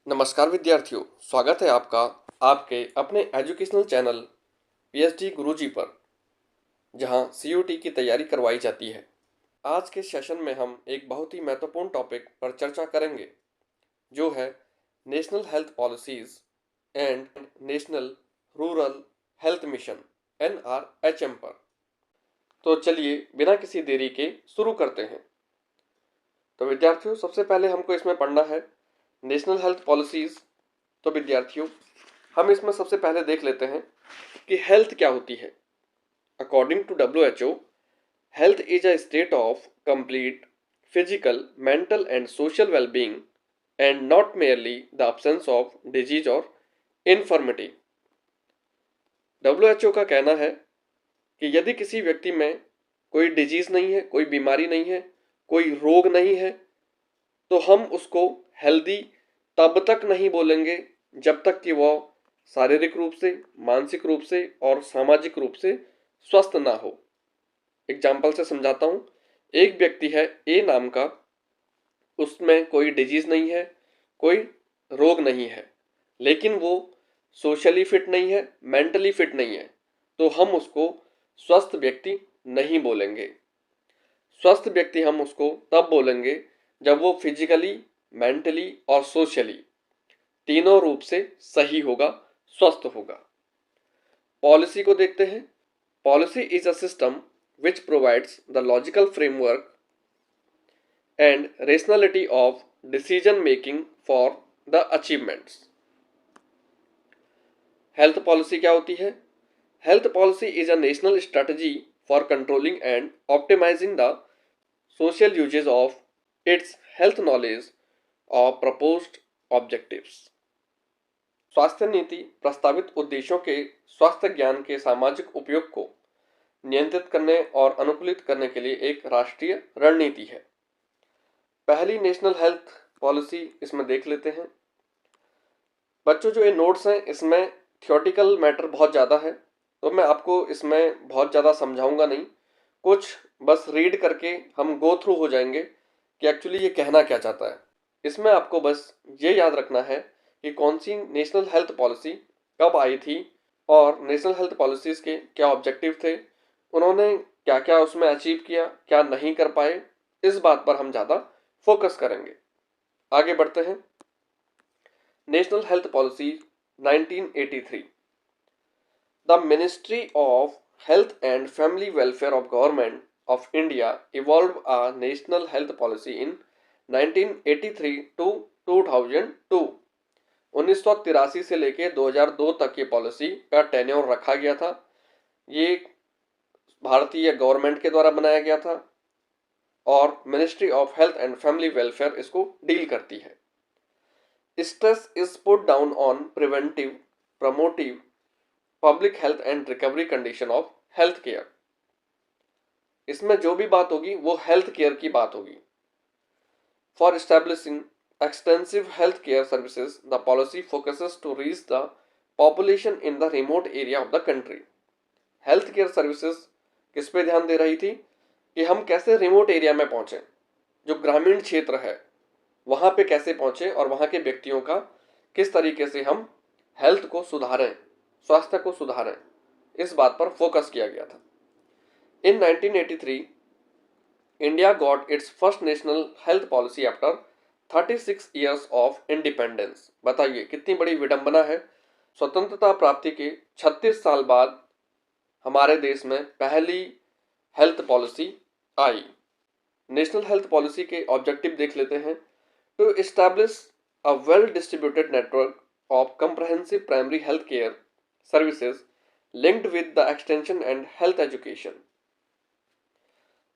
नमस्कार विद्यार्थियों, स्वागत है आपका आपके अपने एजुकेशनल चैनल पीएचडी गुरुजी पर, जहां सीयूटी की तैयारी करवाई जाती है। आज के सेशन में हम एक बहुत ही महत्वपूर्ण टॉपिक पर चर्चा करेंगे, जो है national health policies and national rural health mission NRHM पर। तो चलिए बिना किसी देरी के शुरू करते हैं। तो विद्यार्थियों, सबसे पहले हमको इसमें पढ़ना है नेशनल हेल्थ पॉलिसीज। तो विद्यार्थियों, हम इसमें सबसे पहले देख लेते हैं कि हेल्थ क्या होती है। According to WHO, health is a state of complete physical, mental and social wellbeing and not merely the absence of disease और इन्फर्मिटी। WHO का कहना है कि यदि किसी व्यक्ति में कोई डिजीज नहीं है, कोई बीमारी नहीं है, कोई रोग नहीं है, तो हम उसको हेल्दी तब तक नहीं बोलेंगे जब तक कि वह शारीरिक रूप से, मानसिक रूप से और सामाजिक रूप से स्वस्थ ना हो। एग्जाम्पल से समझाता हूँ। एक व्यक्ति है ए नाम का, उसमें कोई डिजीज नहीं है, कोई रोग नहीं है, लेकिन वो सोशली फिट नहीं है, मेंटली फिट नहीं है, तो हम उसको स्वस्थ व्यक्ति नहीं बोलेंगे। स्वस्थ व्यक्ति हम उसको तब बोलेंगे जब वो फिजिकली, मेंटली और सोशली तीनों रूप से सही होगा, स्वस्थ होगा। पॉलिसी को देखते हैं। Policy is a system which provides the logical framework and rationality of decision making for the achievements. Health policy क्या होती है? Health policy is a national strategy for controlling and optimising the social uses of its health knowledge or proposed objectives. स्वास्थ्य नीति प्रस्तावित उद्देश्यों के स्वास्थ्य ज्ञान के सामाजिक उपयोग को नियंत्रित करने और अनुकूलित करने के लिए एक राष्ट्रीय रणनीति है। पहली नेशनल हेल्थ पॉलिसी इसमें देख लेते हैं। बच्चों, जो ये नोट्स हैं इसमें थियोटिकल मैटर बहुत ज़्यादा है, तो मैं आपको इसमें बहुत ज़्यादा समझाऊंगा नहीं। कुछ बस रीड करके हम गो थ्रू हो जाएंगे कि एक्चुअली ये कहना क्या चाहता है। इसमें आपको बस ये याद रखना है कि कौन सी नेशनल हेल्थ पॉलिसी कब आई थी और नेशनल हेल्थ पॉलिसीज़ के क्या ऑब्जेक्टिव थे, उन्होंने क्या क्या उसमें अचीव किया, क्या नहीं कर पाए, इस बात पर हम ज़्यादा फोकस करेंगे। आगे बढ़ते हैं। National health policy 1983। The ministry of health and family welfare of government of India evolve a national health policy in 1983 to 2002। 1983 से लेके 2002 तक ये पॉलिसी का टेन्योर रखा गया था। ये भारतीय गवर्नमेंट के द्वारा बनाया गया था और ministry of health and family welfare इसको डील करती है। Stress is put down on preventive, promotive, public health and recovery condition of health care. इसमें जो भी बात होगी वो हेल्थ केयर की बात होगी। For establishing extensive health care services, the policy focuses to reach the population in the remote area of the country. Health care services किस पे ध्यान दे रही थी कि हम कैसे रिमोट एरिया में पहुंचे, जो ग्रामीण क्षेत्र है वहां पे कैसे पहुंचे और वहां के व्यक्तियों का किस तरीके से हम हेल्थ को सुधारें, स्वास्थ्य को सुधारें, इस बात पर फोकस किया गया था। इन 1983 India got its first national health policy after 36 years of independence. बताइए कितनी बड़ी विडंबना है। स्वतंत्रता प्राप्ति के 36 साल बाद हमारे देश में पहली हेल्थ पॉलिसी आई। नेशनल हेल्थ पॉलिसी के ऑब्जेक्टिव देख लेते हैं। To establish a well distributed network of comprehensive primary health care services linked with the extension and health education,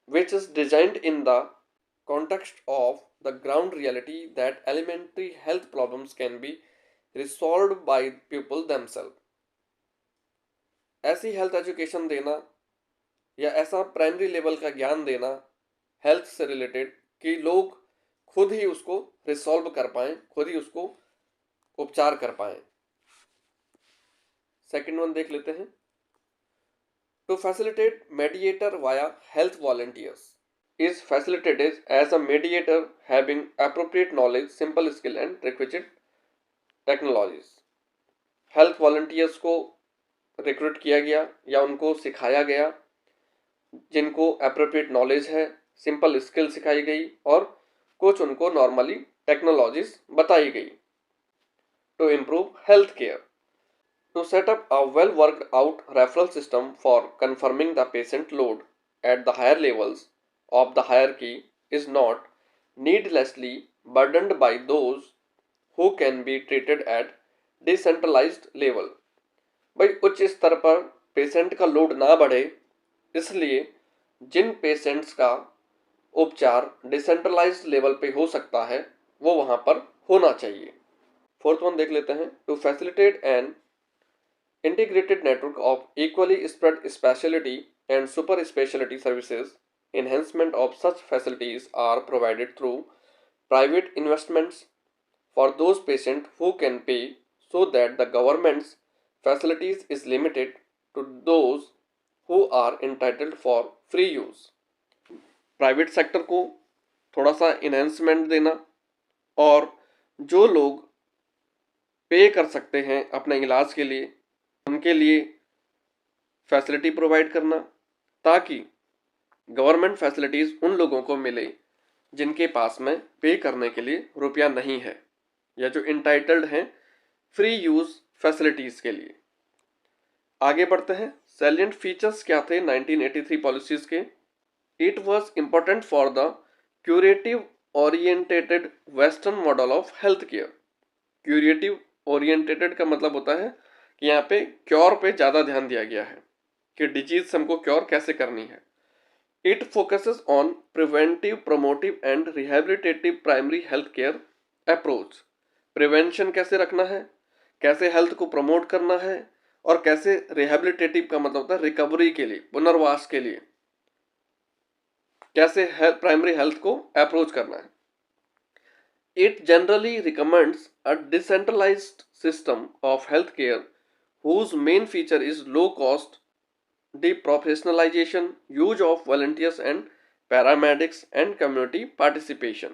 which is designed in the context of the ground reality that elementary health problems can be resolved by people themselves. ऐसी health education देना या ऐसा primary level का ज्ञान देना health से related कि लोग खुद ही उसको रिसॉल्व कर पाएं, खुद ही उसको उपचार कर पाएं। सेकंड वन देख लेते हैं। To facilitate mediator via health volunteers is facilitated as a mediator having appropriate knowledge, simple skill and requisite technologies. Health volunteers को रिक्रूट किया गया या उनको सिखाया गया जिनको अप्रोप्रिएट नॉलेज है, सिंपल स्किल सिखाई गई और कुछ उनको नॉर्मली टेक्नोलॉजीज बताई गई to improve health care. To set up a well worked out referral system for confirming the patient load at the higher levels of the hierarchy is not needlessly burdened by those who can be treated at decentralized level। भाई उच्च स्तर पर patient का load ना बढ़े, इसलिए जिन patients का उपचार डिसेंट्रलाइज्ड लेवल पे हो सकता है वो वहां पर होना चाहिए। फोर्थ वन देख लेते हैं। To facilitate an integrated network of equally spread specialty and super specialty services, enhancement of such facilities are provided through private investments for those patients who can pay, so that the government's facilities is limited to those who are entitled for free use। Private sector को थोड़ा सा enhancement देना और जो लोग पे कर सकते हैं अपने इलाज के लिए उनके लिए फैसिलिटी प्रोवाइड करना, ताकि गवर्नमेंट फैसिलिटीज़ उन लोगों को मिले जिनके पास में पे करने के लिए रुपया नहीं है या जो इंटाइटल्ड हैं फ्री यूज़ फैसिलिटीज़ के लिए। आगे बढ़ते हैं। सैलिएंट फीचर्स क्या थे 1983 पॉलिसीज़ के? It was important for the curative orientated western model of health care. Curative orientated का मतलब होता है कि यहाँ पे क्योर पे ज़्यादा ध्यान दिया गया है कि डिजीज हमको क्योर कैसे करनी है। It focuses on preventive, promotive and rehabilitative primary health care approach. Prevention कैसे रखना है, कैसे हेल्थ को प्रमोट करना है और कैसे रिहेबिलिटेटिव का मतलब होता है रिकवरी के लिए, पुनर्वास के लिए कैसे प्राइमरी हेल्थ को अप्रोच करना है। It generally recommends a decentralised system of health care whose main feature is low cost, deprofessionalization, use of volunteers and paramedics and community participation.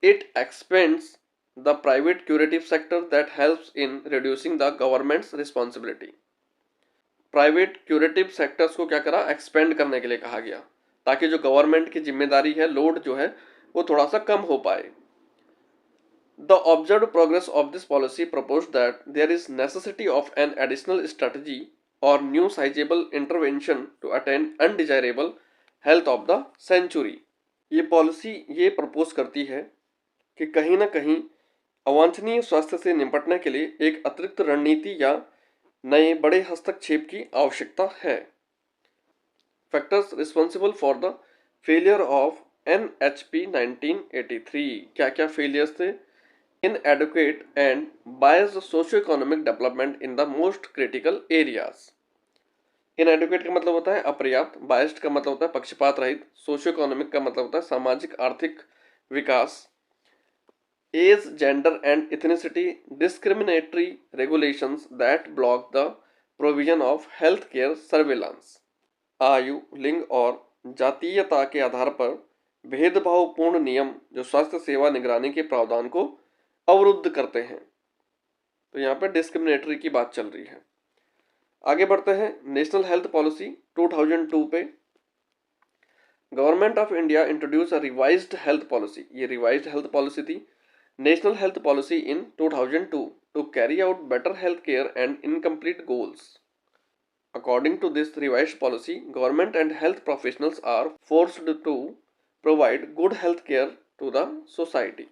It expands the private curative sector that helps in reducing the government's responsibility। Private curative sectors को क्या करा, expand करने के लिए कहा गया ताकि जो गवर्नमेंट की जिम्मेदारी है, लोड जो है वो थोड़ा सा कम हो पाए। The observed progress of this policy proposed that there is necessity of an additional strategy or new sizable intervention to attain undesirable health of the century। ये पॉलिसी ये प्रपोज करती है कि कहीं ना कहीं अवांछनीय स्वास्थ्य से निपटने के लिए एक अतिरिक्त रणनीति या नए बड़े हस्तक्षेप की आवश्यकता है। Factors responsible for the failure of NHP 1983। क्या क्या फेलियर्स थे? inadequate and biased socio-economic development in the most critical areas। inadequate का मतलब होता है अपर्याप्त, biased का मतलब होता है पक्षपात रहित, socio-economic का मतलब होता है सामाजिक आर्थिक विकास, age, gender and ethnicity discriminatory regulations that block the provision of health care surveillance। आयु, लिंग और जातीयता के आधार पर भेदभावपूर्ण नियम जो स्वास्थ्य सेवा निगरानी के प्रावधान को अवरुद्ध करते हैं। तो यहाँ पे डिस्क्रिमिनेटरी की बात चल रही है। आगे बढ़ते हैं। नेशनल हेल्थ पॉलिसी 2002 पे government of India introduce a revised health policy. ये रिवाइज्ड हेल्थ पॉलिसी थी, national health policy in 2002 to carry out better health care and incomplete goals. According to this revised policy, government and health professionals are forced to provide good health care to the society।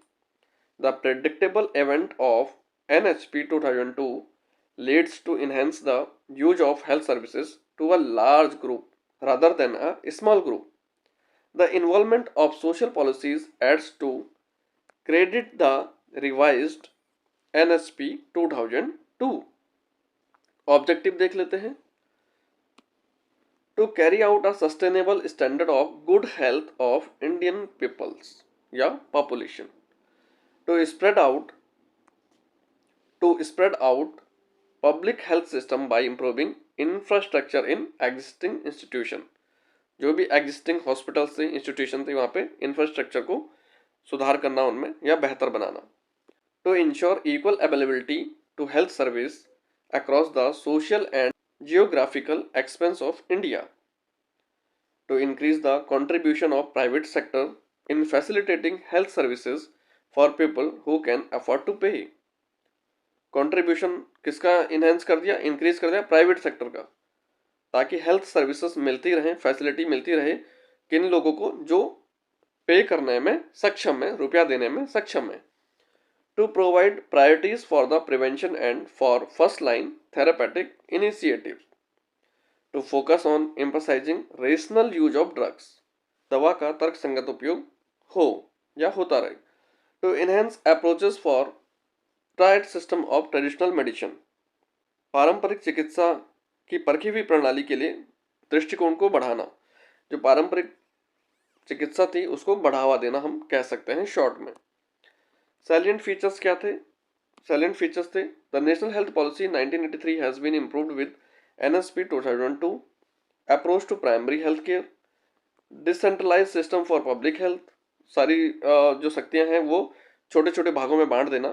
The predictable event of NHP 2002 leads to enhance the use of health services to a large group rather than a small group। The involvement of social policies adds to credit the revised NHP 2002। Objective देख लेते हैं। To carry out a sustainable standard of good health of Indian peoples या population। To spread out public health system by improving infrastructure in existing institution। जो भी existing hospitals थे, institution थे, वहाँ पे infrastructure को सुधार करना उनमें या बेहतर बनाना। to ensure equal availability to health service across the social and geographical expanse of India, to increase the contribution of private sector in facilitating health services for people who can afford to pay. Contribution किसका enhance कर दिया, increase कर दिया, private sector का, ताकि health services मिलती रहें, facility मिलती रहे किन लोगों को जो पे करने में सक्षम है, रुपया देने में सक्षम है. To provide priorities for the prevention and for first line therapeutic initiative, to focus on emphasising rational use of drugs, दवा का तर्क संगत उपयोग हो या होता रहे. To enhance approaches for tried system of traditional medicine, पारंपरिक चिकित्सा की परखी हुई प्रणाली के लिए दृष्टिकोण को बढ़ाना. जो पारंपरिक चिकित्सा थी उसको बढ़ावा देना हम कह सकते हैं शॉर्ट में. सैलिएंट फीचर्स क्या थे? सैलिएंट फीचर्स थे the national health policy 1983 has been improved with NSP 2002, approach to primary health care, decentralise system for public health, सारी जो शक्तियां हैं वो छोटे छोटे भागों में बांट देना,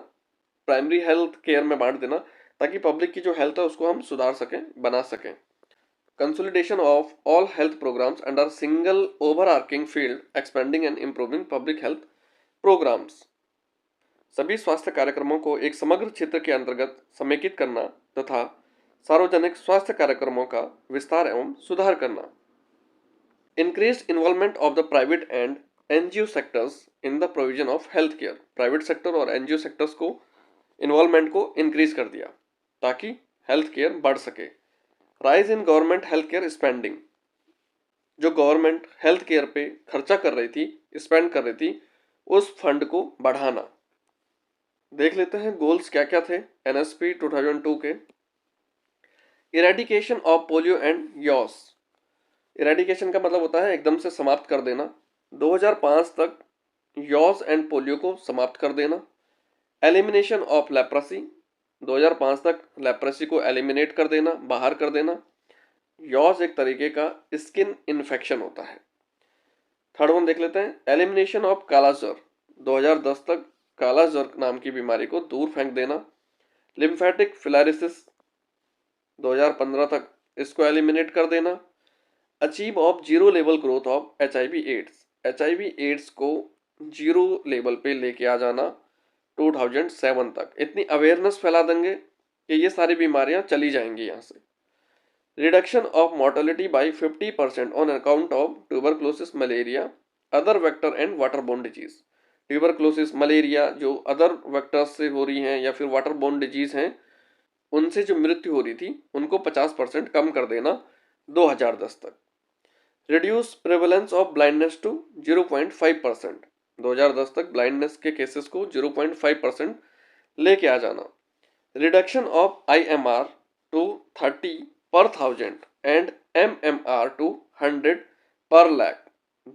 प्राइमरी हेल्थ केयर में बांट देना, ताकि पब्लिक की जो हेल्थ है उसको हम सुधार सकें, बना सकें. Consolidation of all health programmes under single overarching field, expanding and improving public health programmes, सभी स्वास्थ्य कार्यक्रमों को एक समग्र क्षेत्र के अंतर्गत समेकित करना तथा सार्वजनिक स्वास्थ्य कार्यक्रमों का विस्तार एवं सुधार करना. Increased involvement of the private and NGO sectors in the provision of health care, private sector और NGO सेक्टर्स को इन्वॉल्वमेंट को इंक्रीज कर दिया ताकि हेल्थ केयर बढ़ सके. Rise in government health care spending, जो गवर्नमेंट हेल्थ केयर पे खर्चा कर रही थी, स्पेंड कर रही थी, उस फंड को बढ़ाना. देख लेते हैं गोल्स क्या क्या थे NSP 2002 के. Eradication of polio and yaws, eradication का मतलब होता है एकदम से समाप्त कर देना. 2005 तक यॉस एंड पोलियो को समाप्त कर देना. एलिमिनेशन ऑफ लेप्रेसी, 2005 तक लेप्रेसी को एलिमिनेट कर देना, बाहर कर देना. यॉस एक तरीके का स्किन इन्फेक्शन होता है. थर्ड वन देख लेते हैं, एलिमिनेशन ऑफ कालाजार, 2010 तक कालाजार नाम की बीमारी को दूर फेंक देना. लिम्फेटिक फिलारिसिस, 2015 तक इसको एलिमिनेट कर देना. Achieve of zero level growth of HIV AIDS, HIV AIDS को जीरो लेवल पे लेके आ जाना 2007 तक. इतनी अवेयरनेस फैला देंगे कि ये सारी बीमारियां चली जाएंगी यहाँ से. Reduction of mortality by 50% on account of tuberculosis, malaria, other vector and waterborne disease. Tuberculosis, malaria जो अदर वेक्टर्स से हो रही हैं या फिर वाटरबोर्न डिजीज हैं, उनसे जो मृत्यु हो रही थी उनको 50% कम कर देना 2010 तक. Reduce prevalence of blindness to 0.5%, 2010 तक ब्लाइंडनेस के केसेस को 0.5% लेके आ जाना. रिडक्शन ऑफ IMR टू 30 पर 1000 एंड MMR टू 100 पर लाख.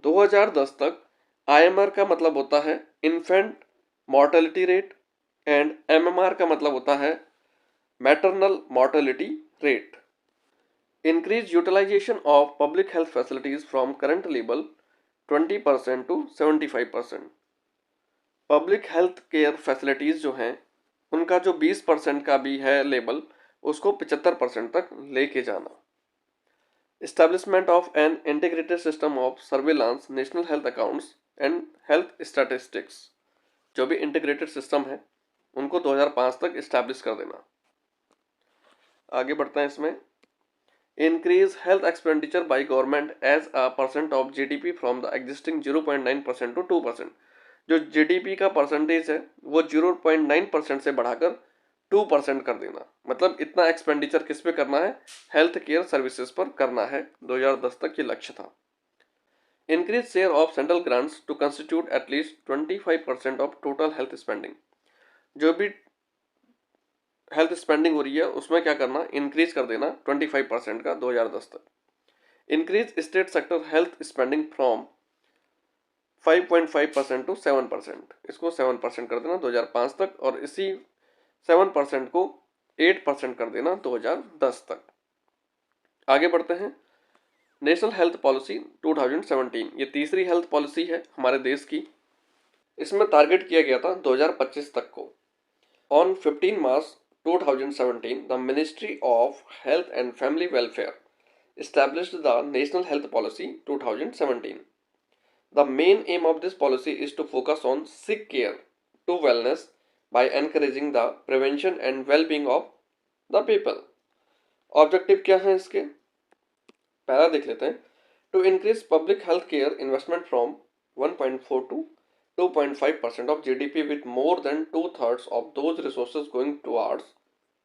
2010 तक IMR का मतलब होता है infant mortality rate and MMR का मतलब होता है maternal mortality rate. Increase utilization of public health facilities from current level 20% to 75%. Public health care facilities जो हैं उनका जो 20% का भी है लेवल, उसको 75% तक लेके जाना. Establishment of an integrated system of surveillance, national health accounts and health statistics, जो भी इंटीग्रेटेड सिस्टम है उनको 2005 तक इस्टेब्लिश कर देना. आगे बढ़ते हैं इसमें. Increase health expenditure by government as a percent of GDP from the existing 0.9% to 2%. जो GDP का परसेंटेज है वो 0.9% से बढ़ाकर 2% कर देना. मतलब इतना एक्सपेंडिचर किस पे करना है? हेल्थ केयर सर्विसेज पर करना है. 2010 तक ये लक्ष्य था. Increase share of central grants to constitute at least 25% of total health spending. जो भी हेल्थ स्पेंडिंग हो रही है उसमें क्या करना? इंक्रीज कर देना 25% का 2010 तक. Increase state sector health spending from 5.5% to 7%, इसको 7% कर देना 2005 तक, और इसी 7% को 8% कर देना 2010 तक. आगे बढ़ते हैं. नेशनल हेल्थ पॉलिसी 2017, ये तीसरी हेल्थ पॉलिसी है हमारे देश की. इसमें टारगेट किया गया था 2025 तक को On 15 March 2017, the Ministry of Health and Family Welfare established the National Health Policy 2017. The main aim of this policy is to focus on sick care to wellness by encouraging the prevention and well-being of the people. Objective क्या है इसके, पहला देख लेते हैं. To increase public health care investment from 1.4 to 2.5% of GDP with more than 2/3 of those resources going towards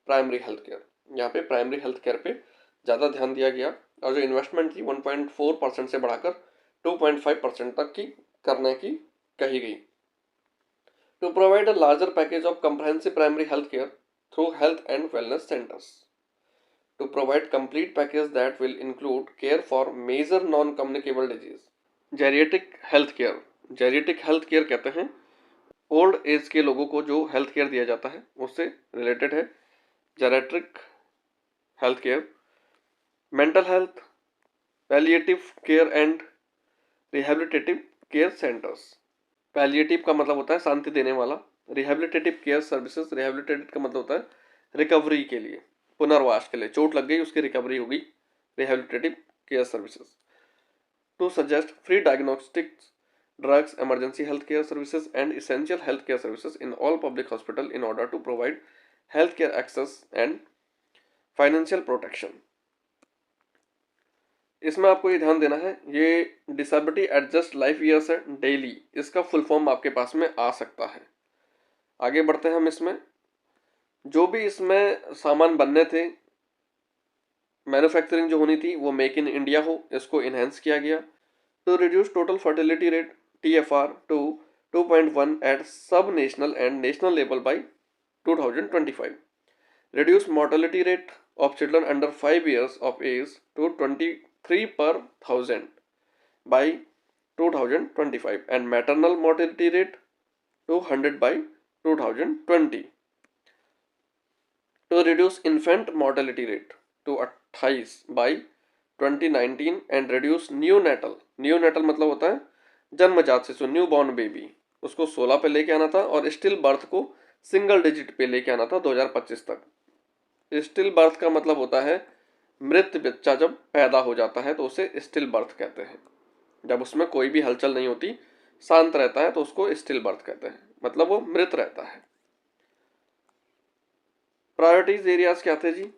primary health care. यहाँ पे primary health care पे ज़्यादा ध्यान दिया गया और जो इन्वेस्टमेंट थी 1.4% से बढ़ाकर 2.5% तक की करने की कही गई. To provide a larger package of comprehensive primary health care through health and wellness centres. To provide complete package that will include care for major non-communicable disease. Geriatric health care. Geriatric health care कहते हैं old age के लोगों को जो health care दिया जाता है उससे रिलेटेड है geriatric health care. Mental health, palliative care and rehabilitative care centres. Palliative का मतलब होता है शांति देने वाला. रिहेबिलिटेटिव केयर सर्विसेज, रिहेबिलिटेटिव का मतलब होता है रिकवरी के लिए, पुनर्वास के लिए. चोट लग गई उसकी रिकवरी होगी, rehabilitative care services. To suggest free diagnostics, drugs, emergency health care services and essential health care services in all public hospital in order to provide health care access and financial protection. इसमें आपको ये ध्यान देना है, ये disability adjust life years है DALY, इसका full form आपके पास में आ सकता है. आगे बढ़ते हैं हम. इसमें जो भी इसमें सामान बनने थे, मैन्युफैक्चरिंग जो होनी थी वो मेक इन इंडिया हो, इसको इन्हेंस किया गया. To reduce total fertility rate TFR to 2.1 at sub national and national level by 2025. Reduce mortality rate of children under 5 years of age to 23 per 1000 by 2025 and maternal mortality rate to 100 by 2020. To reduce infant mortality rate to 28 by 2019 and reduce neonatal मतलब होता है जन्मजात शिशु, new born baby, उसको 16 पे लेके आना था और स्टिल बर्थ को सिंगल डिजिट पे लेके आना था 2025 तक. स्टिल बर्थ का मतलब होता है मृत बच्चा जब पैदा हो जाता है तो उसे स्टिल बर्थ कहते हैं. जब उसमें कोई भी हलचल नहीं होती, शांत रहता है तो उसको स्टिल बर्थ कहते हैं, मतलब वो मृत रहता है. प्रायोरिटीज एरियाज क्या थे जी?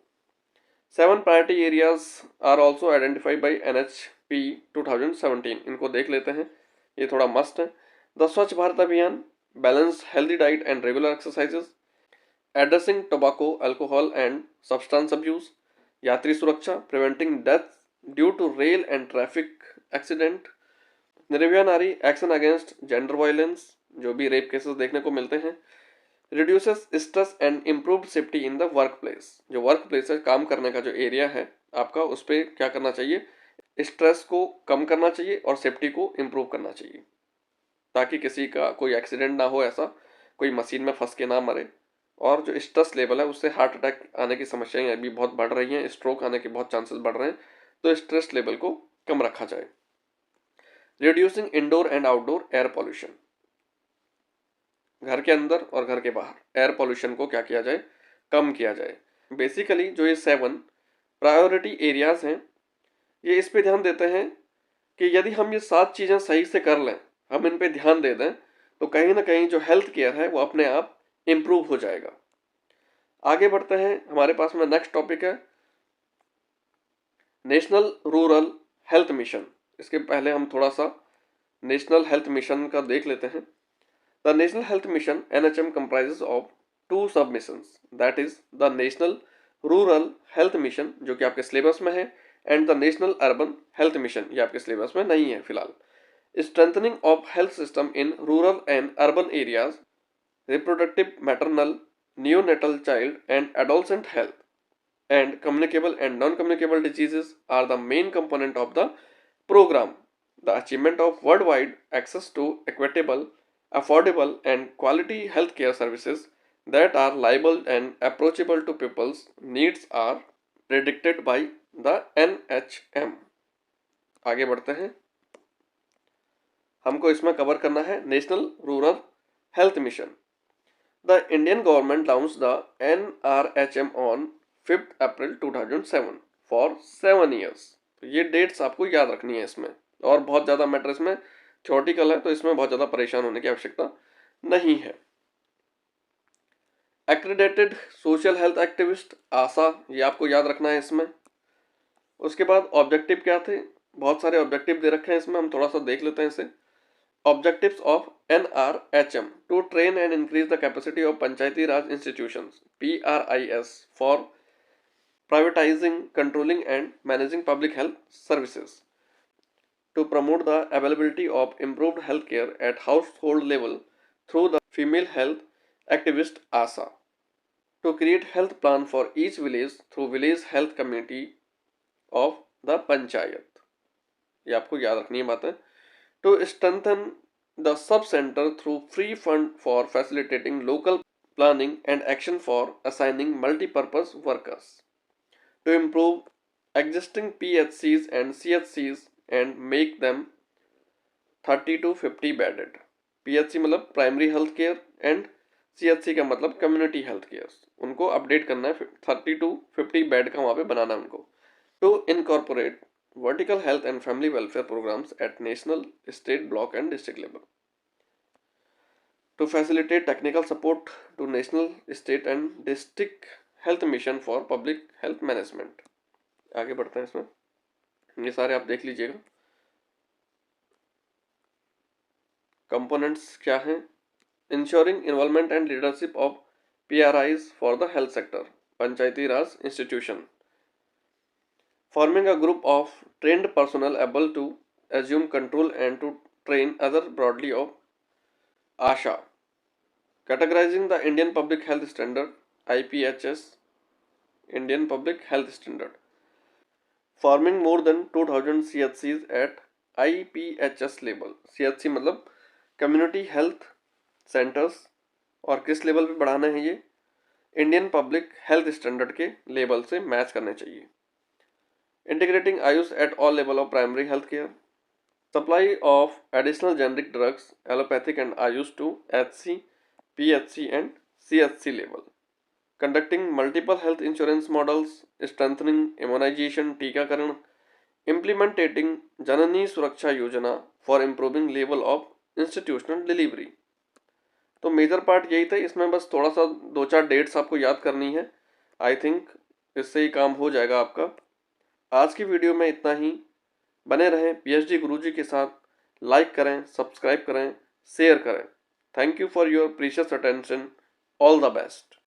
7 priority areas are also identified by NHP 2017. इनको देख लेते हैं, ये थोड़ा मस्ट है. The Swachh Bharat Abhiyan, balance healthy diet and regular exercises, addressing tobacco, alcohol and substance abuse, Yatri Suraksha, preventing death due to rail and traffic accident, Nirbhaya Nari, action against gender violence, जो भी rape cases देखने को मिलते हैं, reduces stress and improved safety in the work place. जो work place है, काम करने का जो एरिया है आपका, उस पर क्या करना चाहिए, स्ट्रेस को कम करना चाहिए और सेफ्टी को इम्प्रूव करना चाहिए ताकि किसी का कोई एक्सीडेंट ना हो, ऐसा कोई मशीन में फंस के ना मरे. और जो स्ट्रेस लेवल है उससे हार्ट अटैक आने की समस्याएं अभी बहुत बढ़ रही हैं, स्ट्रोक आने के बहुत चांसेस बढ़ रहे हैं, तो स्ट्रेस लेवल को कम रखा जाए. Reducing indoor and outdoor air pollution, घर के अंदर और घर के बाहर एयर पॉल्यूशन को क्या किया जाए, कम किया जाए. बेसिकली जो ये 7 प्रायोरिटी एरियाज हैं, ये इस पे ध्यान देते हैं कि यदि हम ये 7 चीज़ें सही से कर लें, हम इन पे ध्यान दे दें, तो कहीं ना कहीं जो हेल्थ केयर है वो अपने आप इम्प्रूव हो जाएगा. आगे बढ़ते हैं. हमारे पास में नेक्स्ट टॉपिक है नेशनल रूरल हेल्थ मिशन. इसके पहले हम थोड़ा सा नेशनल हेल्थ मिशन का देख लेते हैं. The National Health Mission NHM comprises of 2 sub-missions, that is the National Rural Health Mission जो कि आपके सिलेबस में है and the National Urban Health Mission, ये आपके सिलेबस में नहीं है फिलहाल. Strengthening of health system in rural and urban areas, reproductive, maternal, neonatal, child and adolescent health and communicable and non-communicable diseases are the main component of the program. The achievement of worldwide access to equitable, affordable and quality healthcare services that are liable and approachable to people's needs are predicted by the NHM. आगे बढ़ते हैं. हमको इसमें cover करना है national rural health mission. The Indian government launched the NRHM on 5th April 2007 for 7 years. तो ये dates आपको याद रखनी है इसमें, और बहुत ज़्यादा मैटर इसमें थ्योरेटिकल है, तो इसमें बहुत ज़्यादा परेशान होने की आवश्यकता नहीं है। एक्रेडिटेड सोशल हेल्थ एक्टिविस्ट आशा, ये आपको याद रखना है इसमें। उसके बाद ऑब्जेक्टिव क्या थे, बहुत सारे ऑब्जेक्टिव दे रखे हैं इसमें, हम थोड़ा सा देख लेते हैं इसे। Objectives of NRHM to train and increase the capacity of Panchayati Raj institutions (PRIS) for privatizing, controlling and managing public health services, to promote the availability of improved health care at household level through the female health activist ASA, to create health plan for each village through village health committee of the Panchayat. ये आपको याद रखनी है बातें। To strengthen the sub-center through free fund for facilitating local planning and action for assigning multi-purpose workers. To improve existing PHCs and CHCs and make them 30 to 50 bedded. PHC मतलब primary health care and CHC का मतलब community health care, उनको update करना है, 30 to 50 bed का वहाँ पे बनाना है उनको। To incorporate vertical health and family welfare programs at national, state, block and district level. To facilitate technical support to national, state and district health mission for public health management. आगे बढ़ते हैं इसमें, ये सारे आप देख लीजिएगा। कंपोनेंट्स क्या हैं? Ensuring involvement and leadership of PRIs for the health sector, Panchayati Raj institution. Forming a group of trained personnel able to assume control and to train other broadly of ASHA. Categorizing the Indian Public Health Standard IPHS, Indian Public Health Standard. Forming more than 2000 CHCs at IPHS level. CHC मतलब Community Health Centers, और किस level पे बढ़ाना है ये? Indian public health standard के level से match करने चाहिए। Integrating Ayush at all level of primary health care. Supply of additional generic drugs, allopathic and Ayush to HC, PHC and CHC level. Conducting multiple health insurance models, strengthening immunization, टीकाकरण, implementing जननी सुरक्षा योजना for improving level of institutional delivery. तो major part यही था, इसमें बस थोड़ा सा 2-4 डेट्स आपको याद करनी है। आई थिंक इससे ही काम हो जाएगा आपका। आज की वीडियो में इतना ही। बने रहें PhD गुरुजी के साथ। लाइक करें, सब्सक्राइब करें, शेयर करें। Thank you for your precious attention. All the best.